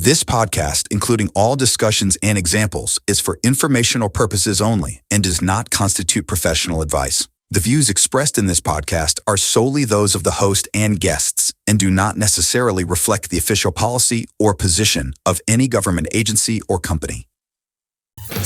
This podcast, including all discussions and examples, is for informational purposes only and does not constitute professional advice. The views expressed in this podcast are solely those of the host and guests and do not necessarily reflect the official policy or position of any government agency or company.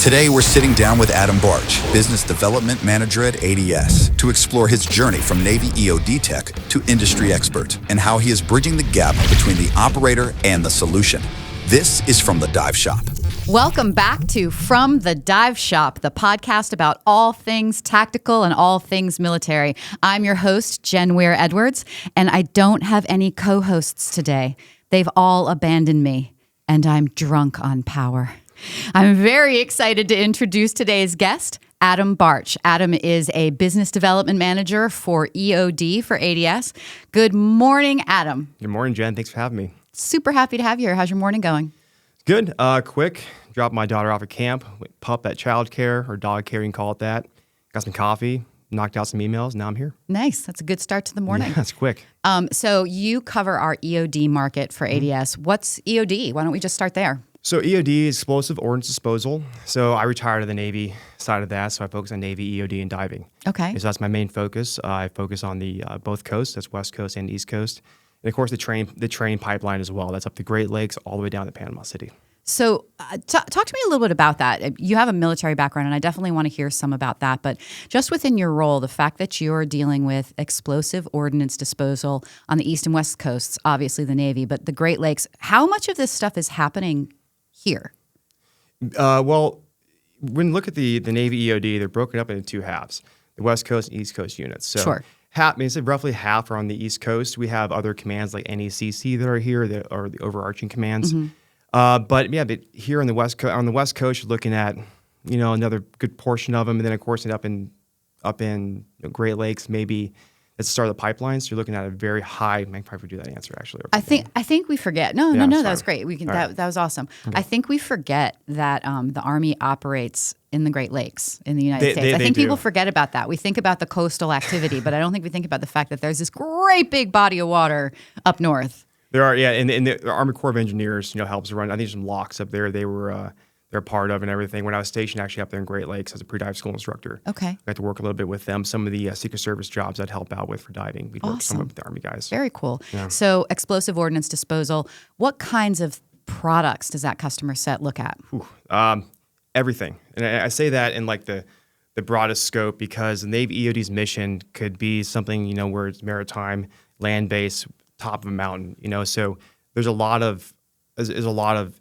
Today, we're sitting down with Adam Bartch, Business Development Manager at ADS, to explore his journey from Navy EOD tech to industry expert and how he is bridging the gap between the operator and the solution. This is From the Dive Shop. Welcome back to From the Dive Shop, the podcast about all things tactical and all things military. I'm your host, Jen Weir-Edwards, and I don't have any co-hosts today. They've all abandoned me, and I'm drunk on power. I'm very excited to introduce today's guest, Adam Bartch. Adam is a business development manager for EOD for ADS. Good morning, Adam. Good morning, Jen. Thanks for having me. Super happy to have you here. How's your morning going? Good. Quick. Dropped my daughter off at camp. Pup at childcare or dog care, you can call it that. Got some coffee. Knocked out some emails. Now I'm here. Nice. That's a good start to the morning. Yeah, that's quick. So you cover our EOD market for ADS. What's EOD? Why don't we just start there? So EOD is explosive ordnance disposal. So I retired to the Navy side of that, so I focus on Navy, EOD, and diving. Okay. So that's my main focus. I focus on the both coasts. That's West Coast and East Coast. And of course, the training pipeline as well. That's up the Great Lakes all the way down to Panama City. So talk to me a little bit about that. You have a military background, and I definitely want to hear some about that. But just within your role, the fact that you're dealing with explosive ordnance disposal on the East and West Coasts, obviously the Navy, but the Great Lakes, how much of this stuff is happening here? Well, when you look at the Navy EOD, they're broken up into two halves, the West Coast and East Coast units. So sure. Roughly half are on the East Coast. We have other commands like NECC that are here that are the overarching commands. Mm-hmm. But here on the West Coast, you're looking at another good portion of them, and then of course up in Great Lakes, maybe at the start of the pipeline. So you're looking at a very high. I can probably do that answer actually. I think we forget. No, that was great. We can. That was awesome. Okay. I think we forget that the Army operates in the Great Lakes in the United States. I think people forget about that. We think about the coastal activity, but I don't think we think about the fact that there's this great big body of water up north. There are, yeah, and the Army Corps of Engineers, helps run. I think there's some locks up there. They're part of and everything. When I was stationed actually up there in Great Lakes as a pre-dive school instructor, okay, I got to work a little bit with them. Some of the Secret Service jobs I'd help out with for diving. We'd work some with the Army guys. Very cool. Yeah. So explosive ordnance disposal. What kinds of products does that customer set look at? Everything, and I say that in like the broadest scope because the Navy EOD's mission could be something where it's maritime, land-based, top of a mountain. So there's a lot of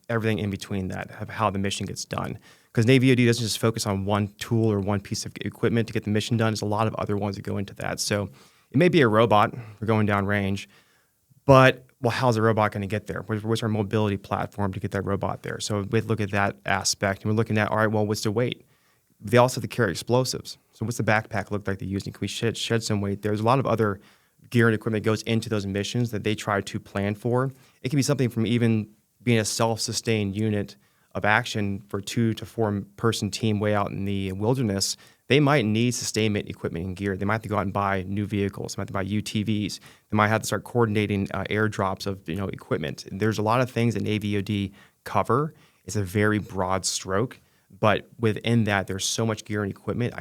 everything in between that of how the mission gets done. Because Navy EOD doesn't just focus on one tool or one piece of equipment to get the mission done. There's a lot of other ones that go into that. So it may be a robot for going down range, but how's the robot going to get there? What's our mobility platform to get that robot there? So we look at that aspect, and we're looking at, all right, what's the weight? They also have to carry explosives. So what's the backpack look like they're using? Can we shed some weight there? There's a lot of other gear and equipment that goes into those missions that they try to plan for. It can be something from even being a self-sustained unit of action for 2 to 4 person team way out in the wilderness. They might need sustainment equipment and gear. They might have to go out and buy new vehicles. They might have to buy UTVs. They might have to start coordinating airdrops of equipment. There's a lot of things that Navy EOD cover. It's a very broad stroke, but within that, there's so much gear and equipment.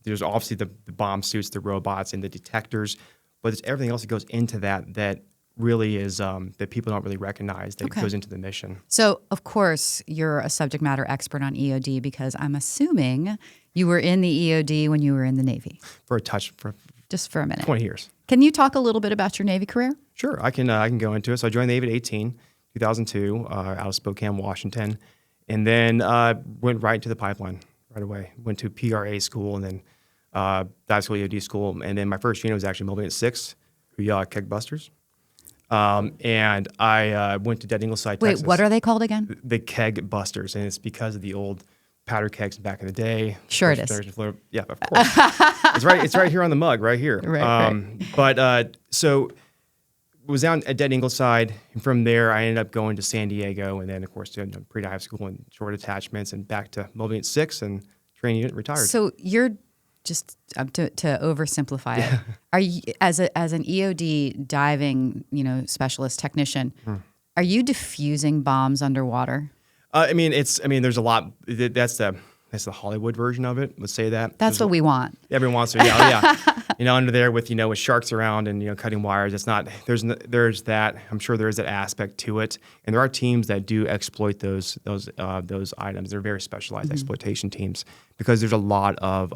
There's obviously the bomb suits, the robots, and the detectors, but there's everything else that goes into that really is that people don't really recognize that goes into the mission. So, of course, you're a subject matter expert on EOD because I'm assuming you were in the EOD when you were in the Navy. Just for a minute. 20 years. Can you talk a little bit about your Navy career? Sure, I can go into it. So I joined the Navy at 2002, out of Spokane, Washington, and then went right to the pipeline right away. Went to PRA school and then dive school, EOD school, and then my first unit was actually Mobile Unit 6, keg busters. And I went to Dead Ingleside, Texas. Wait, what are they called again? The keg busters, and it's because of the old powder kegs back in the day. Sure it is. Yeah, of course. It's right here on the mug, right here. Right. But so was down at Dead Ingleside, and from there I ended up going to San Diego, and then of course doing pre-dive school and short attachments, and back to Mobile Unit 6 and training unit, retired. So you're just to oversimplify it. Are you as an EOD diving specialist technician? Are Are you diffusing bombs underwater? There's a lot. That's the Hollywood version of it. Let's say that. That's what we want. Everyone wants to, yeah. Under there with sharks around and cutting wires. It's not. There's that. I'm sure there is that aspect to it, and there are teams that do exploit those items. They're very specialized exploitation teams because there's a lot of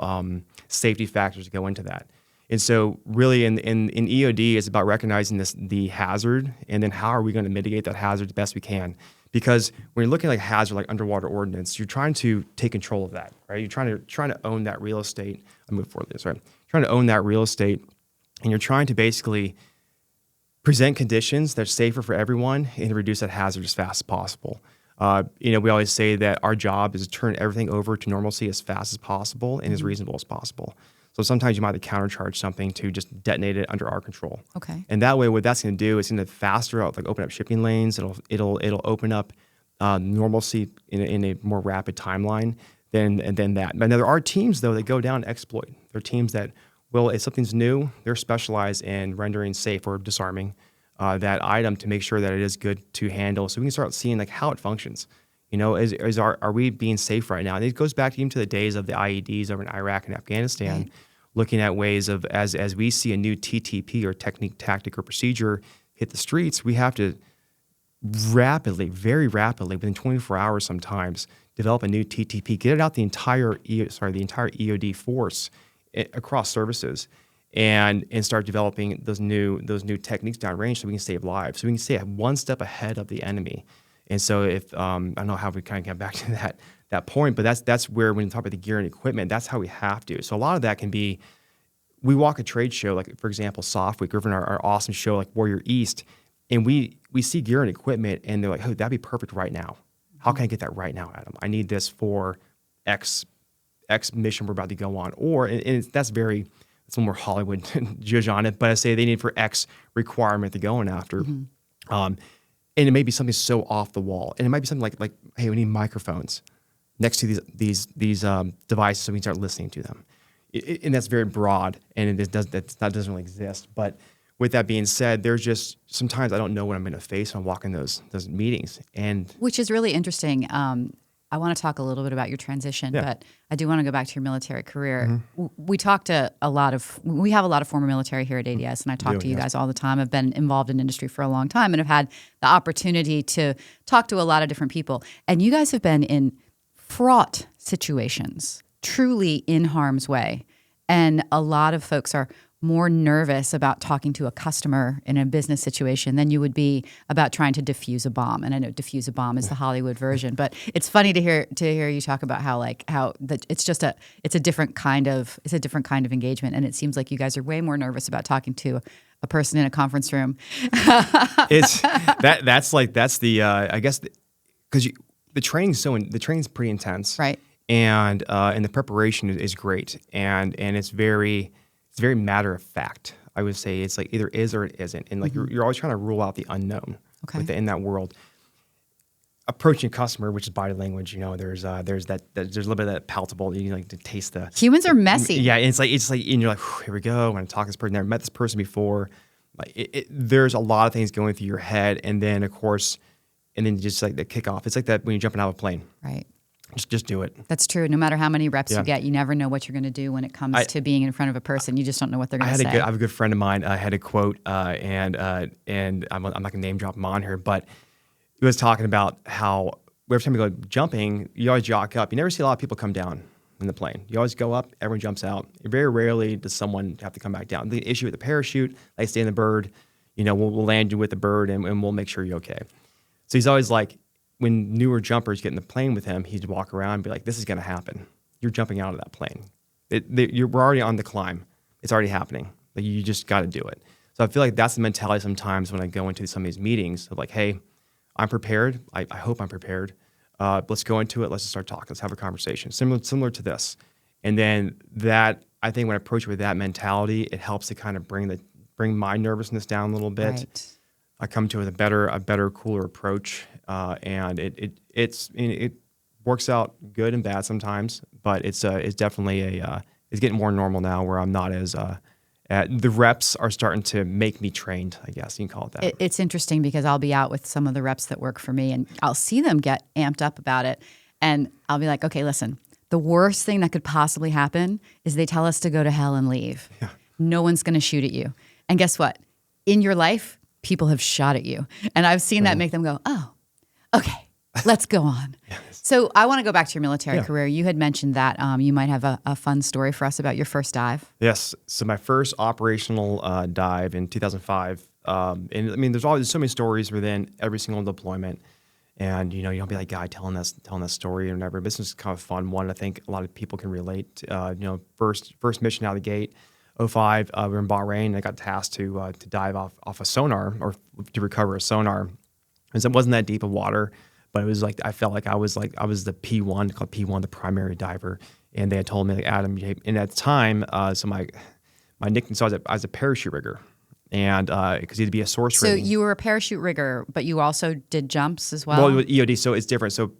safety factors that go into that. And so, really, in EOD, it's about recognizing the hazard, and then how are we going to mitigate that hazard the best we can. Because when you're looking at hazard like underwater ordnance, you're trying to take control of that, right? You're trying to own that real estate. I'll move forward this, right? Trying to own that real estate, and you're trying to basically present conditions that are safer for everyone and reduce that hazard as fast as possible. We always say that our job is to turn everything over to normalcy as fast as possible and as reasonable as possible. So sometimes you might have to countercharge something to just detonate it under our control. Okay. And that way, what that's going to do is going to faster out, like open up shipping lanes. It'll open up normalcy in a more rapid timeline than that. But now there are teams though that go down and exploit. There are teams that if something's new, they're specialized in rendering safe or disarming that item to make sure that it is good to handle. So we can start seeing like how it functions. Are we being safe right now? And it goes back even to the days of the IEDs over in Iraq and Afghanistan, right. Looking at ways of as we see a new TTP or technique, tactic, or procedure hit the streets, we have to very rapidly, within 24 hours sometimes, develop a new TTP, get it out the entire EOD force across services, and start developing those new techniques downrange so we can save lives, so we can stay one step ahead of the enemy. And so if I don't know how we kind of get back to that point, but that's where when you talk about the gear and equipment, that's how we have to. So a lot of that can be, we walk a trade show, like for example, Soft Week, or even our awesome show like Warrior East, and we see gear and equipment, and they're like, "Oh, that'd be perfect right now. How can I get that right now, Adam? I need this for X mission we're about to go on." Or that's a more Hollywood judge on it, but I say they need for X requirement to go on after. And it may be something so off the wall, and it might be something like, hey, we need microphones next to these devices so we can start listening to them. And that's very broad, and that doesn't really exist. But with that being said, there's just sometimes I don't know what I'm going to face when I'm walking those meetings, and which is really interesting. I want to talk a little bit about your transition, but I do want to go back to your military career. We have a lot of former military here at ADS, and I talk to you guys all the time. I've been involved in industry for a long time and have had the opportunity to talk to a lot of different people. And you guys have been in fraught situations, truly in harm's way. And a lot of folks are more nervous about talking to a customer in a business situation than you would be about trying to defuse a bomb. And I know defuse a bomb is the Hollywood version, but it's funny to hear you talk about how it's a different kind of engagement. And it seems like you guys are way more nervous about talking to a person in a conference room. That's the training's pretty intense, right? And the preparation is great, and it's very matter of fact. I would say it's like either is or it isn't, and like you're always trying to rule out the unknown within that world. Approaching a customer, which is body language, there's a little bit of that palpable. You like to taste the humans are messy. Yeah, and it's like and you're like, here we go. I'm going to talk to this person. Never met this person before. Like there's a lot of things going through your head, and then of course, just like the kickoff. It's like that when you're jumping out of a plane. Right. Just do it. That's true. No matter how many reps you get, you never know what you're going to do when it comes to being in front of a person. You just don't know what they're going to say. I have a good friend of mine had a quote, and I'm not going to name drop him on here, but he was talking about how every time you go jumping, you always jock up. You never see a lot of people come down in the plane. You always go up, everyone jumps out. Very rarely does someone have to come back down. The issue with the parachute, they stay in the bird. We'll land you with the bird, and we'll make sure you're okay. So he's always like, when newer jumpers get in the plane with him, he'd walk around and be like, this is going to happen. You're jumping out of that plane. We're already on the climb. It's already happening. Like, you just got to do it. So I feel like that's the mentality sometimes when I go into some of these meetings of like, hey, I'm prepared. I hope I'm prepared. Let's go into it. Let's just start talking. Let's have a conversation. Similar to this. And then that, I think when I approach it with that mentality, it helps to kind of bring my nervousness down a little bit. Right. I come to it with a better, cooler approach, and it works out good and bad sometimes. But it's definitely it's getting more normal now, where I'm not as The reps are starting to make me trained, I guess you can call it that. It's interesting because I'll be out with some of the reps that work for me, and I'll see them get amped up about it. And I'll be like, okay, listen, the worst thing that could possibly happen is they tell us to go to hell and leave. Yeah. No one's going to shoot at you. And guess what? In your life, people have shot at you. And I've seen that make them go, oh, okay, let's go on. Yes. So I want to go back to your military career. You had mentioned that you might have a fun story for us about your first dive. Yes. So my first operational dive in 2005. And I mean, there's so many stories within every single deployment. And, you don't be like guy telling that story or whatever. This is kind of fun one. I think a lot of people can relate. First mission out of the gate, 2005, we were in Bahrain. And I got tasked to dive off a sonar or to recover a sonar. Because it wasn't that deep of water, but it was like I felt like I was the P1, called P1, the primary diver. And they had told me, like, Adam, and at the time, so my nickname, so I was a parachute rigger. And because you had to be a source So rating. you were a parachute rigger, but you also did jumps as well? Well, with EOD, so it's different. So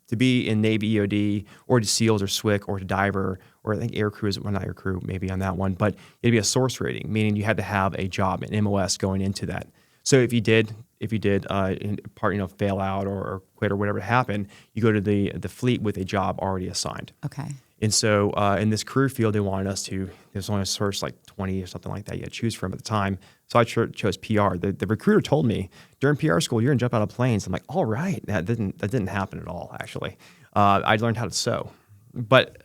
to be in Navy EOD or to SEALs or SWIC or to diver, or I think air crew not air crew, maybe on that one, but it'd be a source rating, meaning you had to have a job, an MOS going into that. So if you did fail out or quit or whatever happened, you go to the fleet with a job already assigned. Okay. And so in this career field, they wanted us to, there's only a source like 20 or something like that you had to choose from at the time. So I chose PR. The recruiter told me, during PR school, you're going to jump out of planes. I'm like, all right. That didn't happen at all, actually. I learned how to sew. But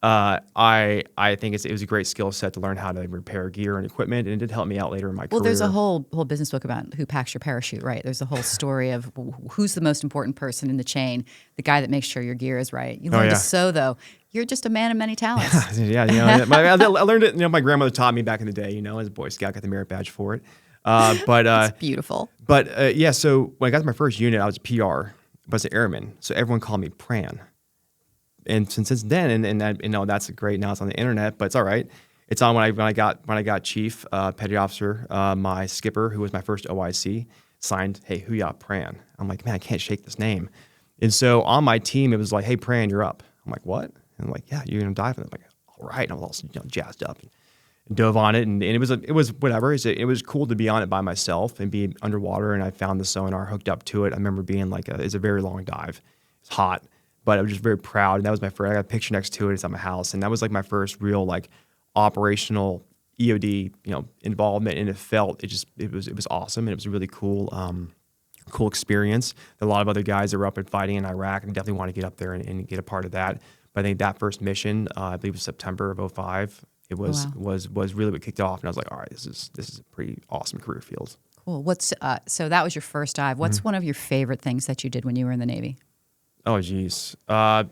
I think it was a great skill set to learn how to repair gear and equipment, and it did help me out later in my career. Well, there's a whole business book about who packs your parachute, right? There's a whole story of who's the most important person in the chain, the guy that makes sure your gear is right. You learn to sew, though. You're just a man of many talents. Yeah, I learned it. My grandmother taught me back in the day. As a Boy Scout, got the merit badge for it. It's beautiful. But so when I got to my first unit, I was a PR, but I was an airman, so everyone called me Pran. And since then, and that's great. Now it's on the internet, but it's all right. It's on when I got chief petty officer, my skipper, who was my first OIC, signed, "Hey, Huya Pran." I'm like, man, I can't shake this name. And so on my team, it was like, "Hey, Pran, you're up." I'm like, "What?" And I'm like, "Yeah, you're gonna dive." And I'm like, "All right." I was also jazzed up and dove on it, and it was whatever. It was cool to be on it by myself and be underwater. And I found the sonar hooked up to it. I remember being like, it's a very long dive. It's hot. But I was just very proud, and that was my first. I got a picture next to it. It's at my house, and that was like my first real operational EOD involvement. And it was awesome, and it was a really cool experience. A lot of other guys that were up and fighting in Iraq, and definitely want to get up there and get a part of that. But I think that first mission, I believe it was September of 2005. It was really what kicked it off, and I was like, all right, this is a pretty awesome career field. Cool. So that was your first dive. What's one of your favorite things that you did when you were in the Navy? Oh, geez. I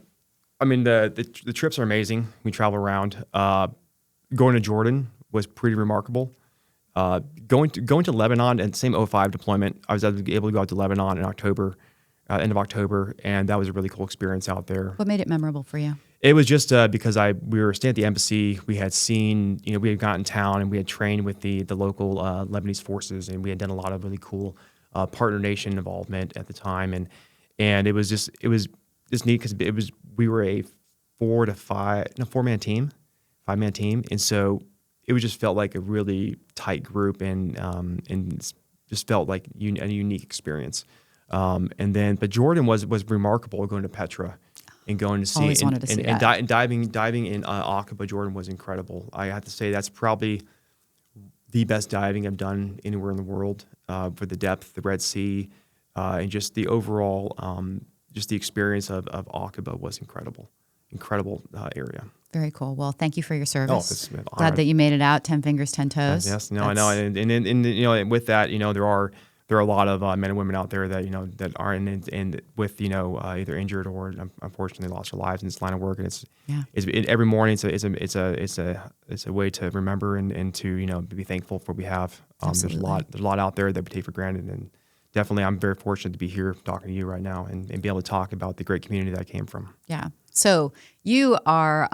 mean, the trips are amazing. We travel around. Going to Jordan was pretty remarkable. Going to Lebanon and same 2005 deployment, I was able to go out to Lebanon in October, end of October, and that was a really cool experience out there. What made it memorable for you? It was just because we were staying at the embassy. We had seen, we had gotten in town and we had trained with the local Lebanese forces, and we had done a lot of really cool partner nation involvement at the time, and it was just neat because we were a 5-man team, and so it was just felt like a really tight group and just felt like a unique experience. But Jordan was remarkable, going to Petra and going to see Always wanted to see that. And diving in Aqaba, Jordan was incredible. I have to say that's probably the best diving I've done anywhere in the world for the depth, the Red Sea. And just the overall, just the experience of Aqaba was incredible area. Very cool. Well, thank you for your service. It's an honor. Glad that you made it out. 10 fingers, 10 toes. Yes, no, I know, and with that, there are a lot of men and women out there that that are in with either injured or unfortunately lost their lives in this line of work, and it's every morning it's a way to remember and to be thankful for what we have. There's a lot out there that we take for granted, and definitely I'm very fortunate to be here talking to you right now and be able to talk about the great community that I came from. Yeah. So you are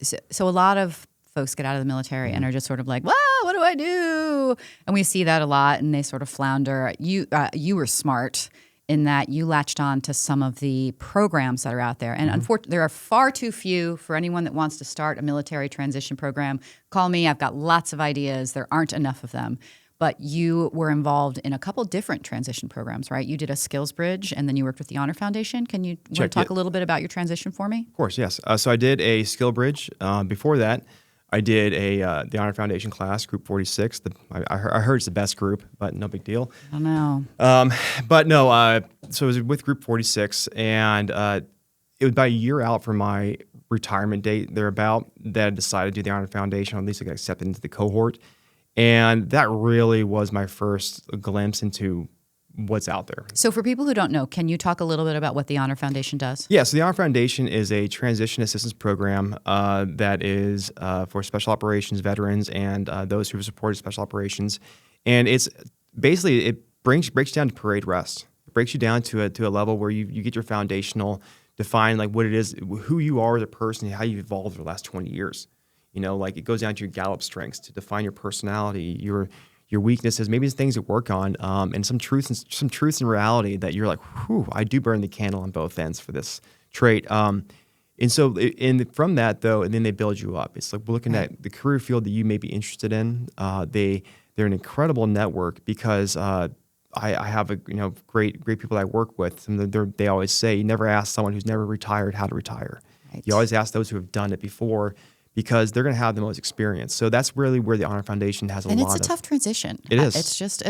so a lot of folks get out of the military and are just sort of like, well, what do I do? And we see that a lot, and they sort of flounder. You were smart in that you latched on to some of the programs that are out there. And unfortunately, there are far too few for anyone that wants to start a military transition program. Call me. I've got lots of ideas. There aren't enough of them. But you were involved in a couple different transition programs, right? You did a skills bridge, and then you worked with the Honor Foundation. Can you want to talk a little bit about your transition for me? Of course, yes. So I did a skill bridge. Before that, I did the Honor Foundation class, Group 46. I heard it's the best group, but no big deal. I don't know. But no, so I was with Group 46, and it was about a year out from my retirement date thereabout that I decided to do the Honor Foundation, or at least I got accepted into the cohort. And that really was my first glimpse into what's out there. So for people who don't know, can you talk a little bit about what the Honor Foundation does? Yeah, so the Honor Foundation is a transition assistance program that is for special operations veterans and those who have supported special operations. And it's basically, it breaks you down to parade rest. It breaks you down to a level where you get your foundational, define like what it is, who you are as a person, how you've evolved over the last 20 years. You know, like it goes down to your Gallup strengths to define your personality, your weaknesses, maybe it's things to work on, and some truths and reality that you're like, whew, I do burn the candle on both ends for this trait. And so from that though, and then they build you up. It's like we're looking at the career field that you may be interested in. They're an incredible network because I have great people I work with, and they always say you never ask someone who's never retired how to retire. Right. You always ask those who have done it before, because they're going to have the most experience. So that's really where the Honor Foundation has a lot of... And it's a tough transition. It is. It's just...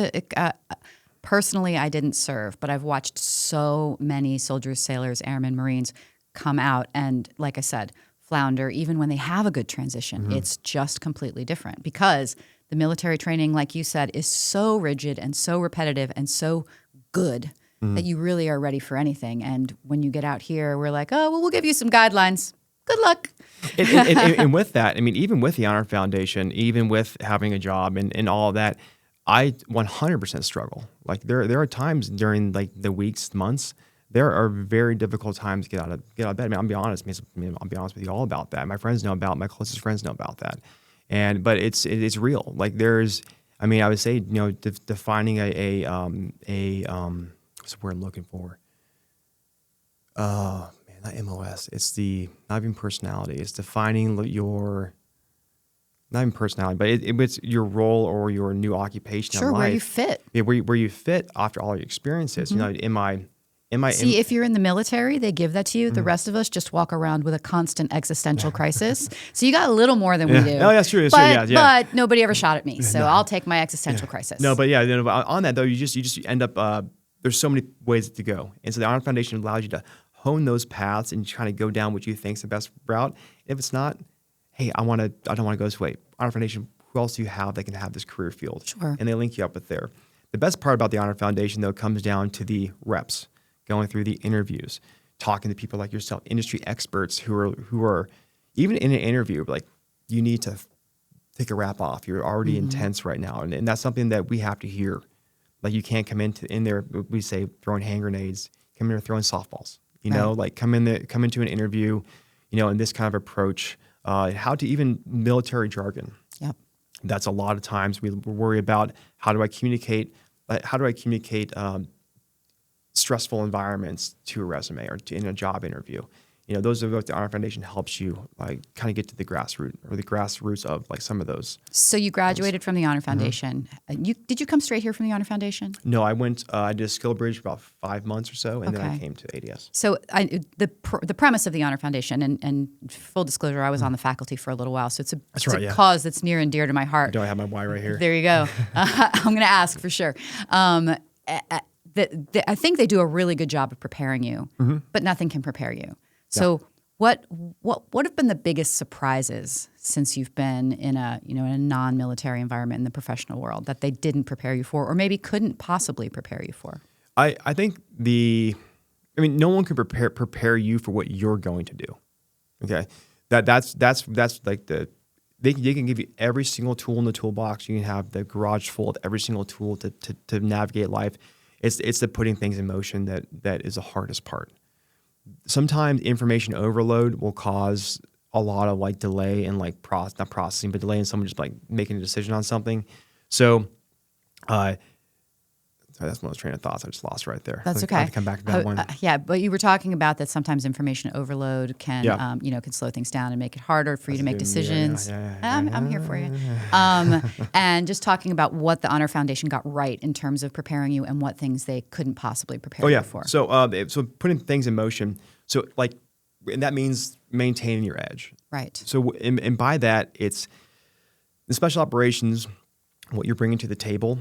personally, I didn't serve, but I've watched so many soldiers, sailors, airmen, Marines come out and, like I said, flounder. Even when they have a good transition, it's just completely different because the military training, like you said, is so rigid and so repetitive and so good that you really are ready for anything. And when you get out here, we're like, oh, well, we'll give you some guidelines. Good luck. and with that, I mean, even with the Honor Foundation, even with having a job and all of that, I 100% struggle. Like there are times during like the weeks, months, there are very difficult times to get out of bed. I mean, I'll be honest. I'll be honest with you all about that. My friends know about. My closest friends know about that. But it's real. Like I would say, defining a what's the word I'm looking for? Not MOS. It's not even personality. It's defining your, not even personality, but it's your role or your new occupation in life. Where you fit. Yeah, where you fit after all your experiences. See, if you're in the military, they give that to you. The rest of us just walk around with a constant existential crisis. So you got a little more than we do. Oh, that's true. But nobody ever shot at me, so I'll take my existential crisis. No, but on that though, you just end up. There's so many ways to go, and so the Honor Foundation allows you to hone those paths and try to go down what you think is the best route. If it's not, hey, I don't want to go this way. Honor Foundation, who else do you have that can have this career field? Sure. And they link you up with there. The best part about the Honor Foundation, though, comes down to the reps, going through the interviews, talking to people like yourself, industry experts who are even in an interview, like you need to take a wrap off. You're already intense right now. And that's something that we have to hear. Like you can't come in there, we say throwing hand grenades, come in there throwing softballs. Like come into an interview, in this kind of approach, how to even military jargon. Yep. That's a lot of times we worry about how do I communicate stressful environments to a resume or in a job interview. Those are what the Honor Foundation helps you like kind of get to the grassroots of like some of those. So you graduated from the Honor Foundation. Did you come straight here from the Honor Foundation? No, I went. I did a skill bridge for about 5 months or so, and then I came to ADS. So the premise of the Honor Foundation, and full disclosure, I was on the faculty for a little while, so it's a cause that's near and dear to my heart. Do I have my Y right here? There you go. I'm going to ask for sure. I think they do a really good job of preparing you, but nothing can prepare you. So what have been the biggest surprises since you've been in a non-military environment in the professional world that they didn't prepare you for, or maybe couldn't possibly prepare you for? I think no one can prepare you for what you're going to do. Okay, that's like they can give you every single tool in the toolbox. You can have the garage full of every single tool to navigate life. It's the putting things in motion that is the hardest part. Sometimes information overload will cause a lot of like delay and like not processing, but delay in someone just like making a decision on something. So Sorry, that's one of those train of thoughts I just lost right there. That's okay. I have to come back to that one. Yeah, but you were talking about that sometimes information overload can, can slow things down and make it harder for you to make decisions. I'm here for you. And just talking about what the Honor Foundation got right in terms of preparing you and what things they couldn't possibly prepare you for. So putting things in motion. So and that means maintaining your edge. Right. So and by that, it's the special operations, what you're bringing to the table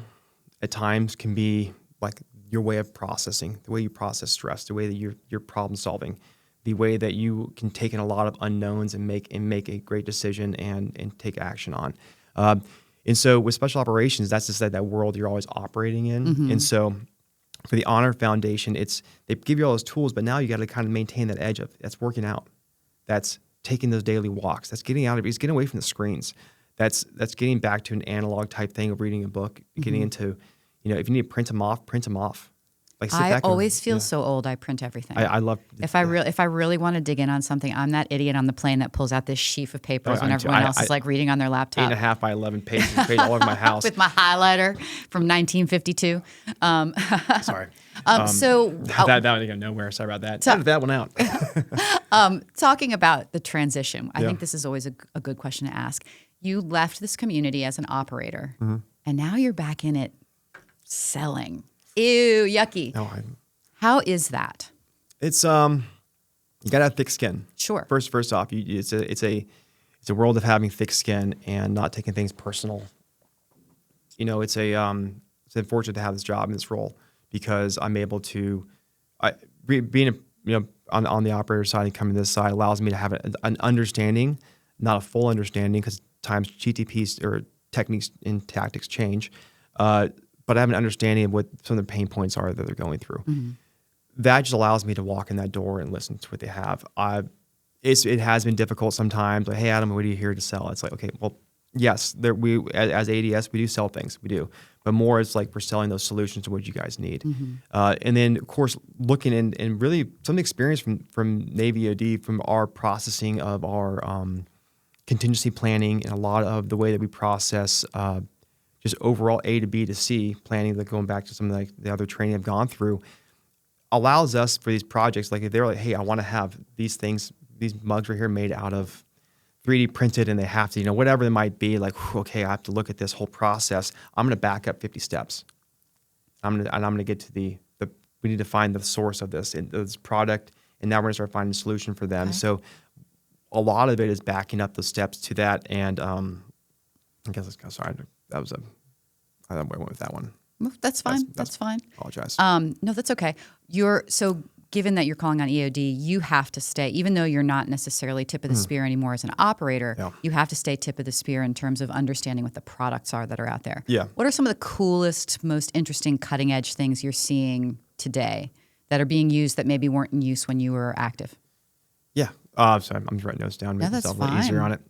at times can be like your way of processing, the way you process stress, the way that you're problem solving, the way that you can take in a lot of unknowns and make a great decision and take action on. And so with special operations, that's just that world you're always operating in. Mm-hmm. And so for the Honor Foundation, they give you all those tools, but now you got to kind of maintain that edge of that's working out, that's taking those daily walks, that's getting getting away from the screens. That's getting back to an analog type thing of reading a book, getting into, if you need to print them off. Like sit I back always feel so old. I print everything. I love. If I really want to dig in on something, I'm that idiot on the plane that pulls out this sheaf of papers when everyone else is like reading on their laptop. 8.5 by 11 pages all over my house with my highlighter from 1952. Sorry. That one didn't go nowhere. Sorry about that. Edit that one out. Talking about the transition, I think this is always a good question to ask. You left this community as an operator, and now you're back in it selling. Ew, yucky. No, How is that? It's you gotta have thick skin. Sure. First off, it's a world of having thick skin and not taking things personal. It's unfortunate to have this job and this role because I'm able to, being on the operator side and coming to this side allows me to have an understanding, not a full understanding because times GTPs or techniques and tactics change, but I have an understanding of what some of the pain points are that they're going through. Mm-hmm. That just allows me to walk in that door and listen to what they have. It has been difficult sometimes. Like, hey, Adam, what are you here to sell? It's like, okay, well, yes, we as ADS, we do sell things. We do. But more it's like we're selling those solutions to what you guys need. Mm-hmm. And then, of course, looking and really some experience from Navy EOD, from our processing of our contingency planning and a lot of the way that we process just overall A to B to C planning, like going back to some of the other training I've gone through, allows us for these projects, like if they're like, hey, I want to have these things, these mugs right here made out of 3D printed and they have to, whatever it might be, like, okay, I have to look at this whole process. I'm going to back up 50 steps. I'm going to get to we need to find the source of this product, and now we're going to start finding a solution for them. Okay. So a lot of it is backing up the steps to that, and I guess let's go. Sorry, I went with that one. That's fine. That's fine. Apologize. No, that's okay. So given that you're calling on EOD, you have to stay, even though you're not necessarily tip of the spear anymore as an operator, you have to stay tip of the spear in terms of understanding what the products are that are out there. Yeah. What are some of the coolest, most interesting cutting edge things you're seeing today that are being used that maybe weren't in use when you were active? Yeah. So I'm just writing notes down, make myself a little easier on it.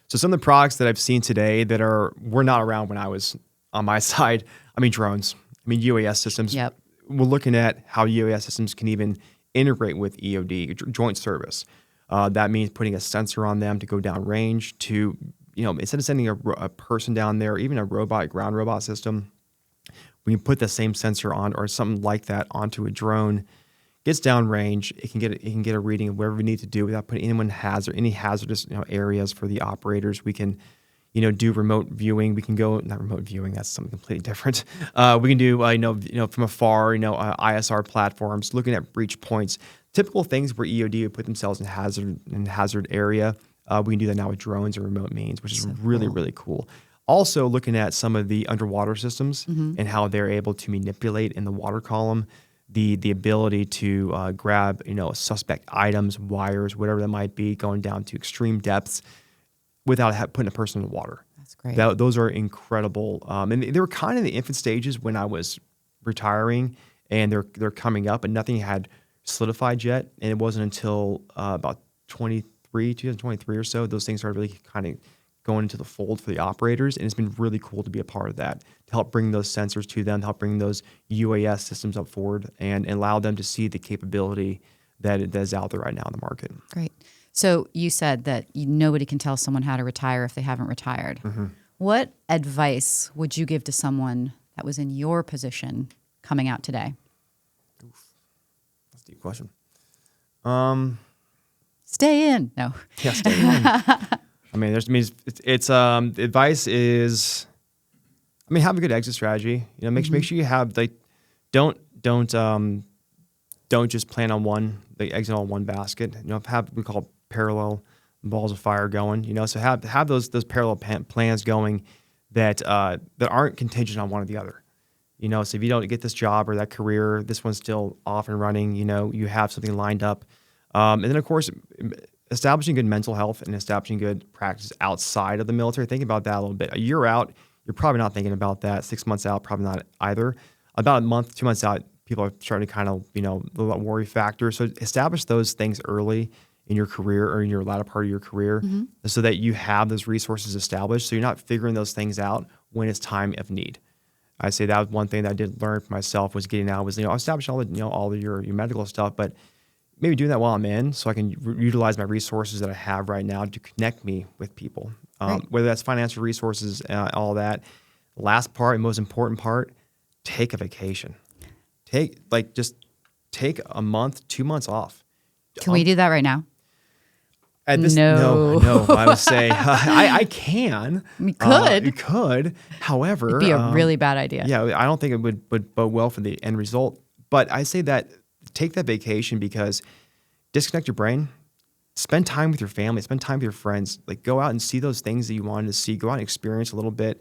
So some of the products that I've seen today that were not around when I was on my side, drones, UAS systems. Yep. We're looking at how UAS systems can even integrate with EOD, joint service. That means putting a sensor on them to go down range to, instead of sending a person down there, even a ground robot system, we can put the same sensor on or something like that onto a drone, gets down range, it can get a reading of whatever we need to do without putting any hazardous areas for the operators. We can do remote viewing. We can go, not remote viewing, that's something completely different. We can do, from afar, ISR platforms, looking at breach points, typical things where EOD would put themselves in hazard area. We can do that now with drones and remote means, which is really cool. Also looking at some of the underwater systems and how they're able to manipulate in the water column, the ability to grab, suspect items, wires, whatever that might be, going down to extreme depths, without putting a person in the water. That's great. Those are incredible. And they were kind of in the infant stages when I was retiring, and they're coming up, and nothing had solidified yet. And it wasn't until about 2023 or so, those things started really kind of going into the fold for the operators. And it's been really cool to be a part of that, to help bring those sensors to them, to help bring those UAS systems up forward and allow them to see the capability that is out there right now in the market. Great. So you said that nobody can tell someone how to retire if they haven't retired. Mm-hmm. What advice would you give to someone that was in your position coming out today? That's a deep question. Stay in. No. Yeah, stay in. I mean, advice is, I mean, have a good exit strategy. You know, make sure you have don't just plan on exit on one basket. You know, have we call parallel balls of fire going. You know, so have those parallel plans going that aren't contingent on one or the other. You know, so if you don't get this job or that career, this one's still off and running. You know, you have something lined up, and then of course, establishing good mental health and establishing good practice outside of the military. Think about that a little bit. A year out, you're probably not thinking about that. 6 months out, probably not either. About a month, 2 months out, people are starting to kind of, the worry factor. So establish those things early in your career or in your latter part of your career so that you have those resources established. So you're not figuring those things out when it's time of need. I say that was one thing that I did learn for myself was getting out was, establish all of your medical stuff, but maybe doing that while I'm in so I can utilize my resources that I have right now to connect me with people, whether that's financial resources, all that. Last part, and most important part, take a vacation. Just take a month, 2 months off. Can we do that right now? No. I would say I can. We could. You could. However, it'd be a really bad idea. Yeah, I don't think it would bode well for the end result. But I say that take that vacation because disconnect your brain, spend time with your family, spend time with your friends. Like go out and see those things that you wanted to see. Go out and experience a little bit.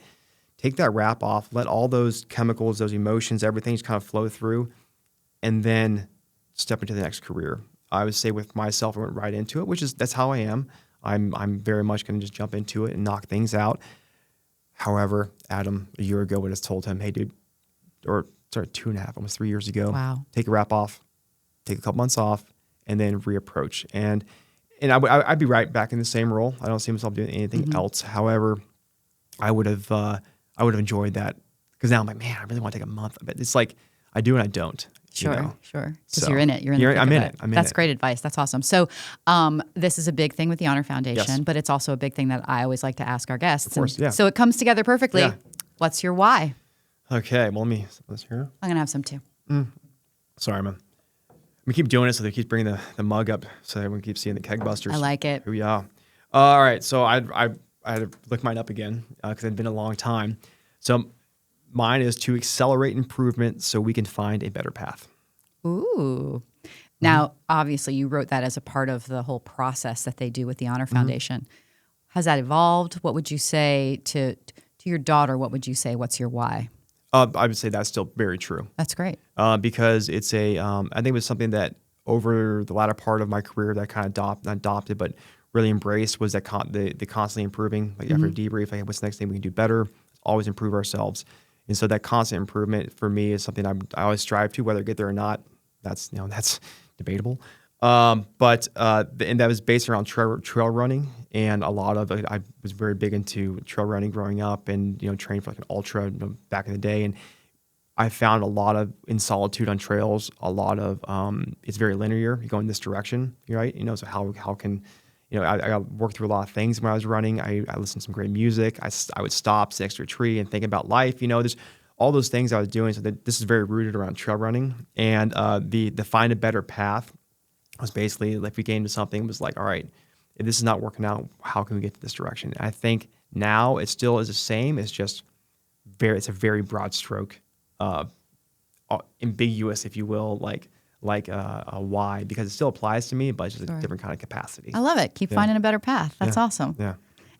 Take that wrap off. Let all those chemicals, those emotions, everything just kind of flow through, and then step into the next career. I would say with myself, I went right into it, that's how I am. I'm very much going to just jump into it and knock things out. However, Adam, a year ago, would have told him, hey, dude, or sorry, 2.5, almost 3 years ago, wow, take a wrap off, take a couple months off, and then reapproach. And I'd be right back in the same role. I don't see myself doing anything else. However, I would have enjoyed that because now I'm like, man, I really want to take a month. But it's like I do and I don't. Sure. Because you're in it. I'm in it. That's great advice. That's awesome. So this is a big thing with the Honor Foundation, but it's also a big thing that I always like to ask our guests. Of course, yeah. So it comes together perfectly. Yeah. What's your why? Okay, well, let's hear. I'm going to have some too. Sorry, man. We keep doing it so they keep bringing the mug up so everyone keeps seeing the keg busters. I like it. Yeah. All right, so I had to look mine up again because it had been a long time. So mine is to accelerate improvement so we can find a better path. Ooh. Now, obviously, you wrote that as a part of the whole process that they do with the Honor Foundation. Has that evolved? What would you say to your daughter? What would you say? What's your why? I would say that's still very true. That's great. Because it's I think it was something that over the latter part of my career that I kind of not adopted, but really embraced was that the constantly improving. Like after a debrief, like, what's the next thing we can do better? Always improve ourselves. And so that constant improvement for me is something I always strive to, whether I get there or not. That's debatable. And that was based around trail running, and a lot of it, I was very big into trail running growing up, and trained for like an ultra back in the day. And I found a lot of in solitude on trails. A lot of it's very linear. You go in this direction, right? So how can I worked through a lot of things when I was running. I listened to some great music. I would stop, sit next to a tree, and think about life. There's all those things I was doing. So this is very rooted around trail running, and the find a better path was basically like we came to something was like, all right, if this is not working out, how can we get to this direction? And I think now it still is the same. It's just it's a very broad stroke, ambiguous, if you will, like a why, because it still applies to me, but it's just a different kind of capacity. I love it. Keep finding a better path. That's awesome. Yeah.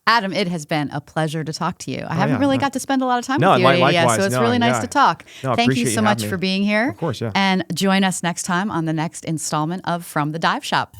Adam, it has been a pleasure to talk to you. I haven't really got to spend a lot of time with you likewise. yet, so it's really nice to talk. Thank you so much for being here. Of course, yeah. And join us next time on the next installment of From the Dive Shop.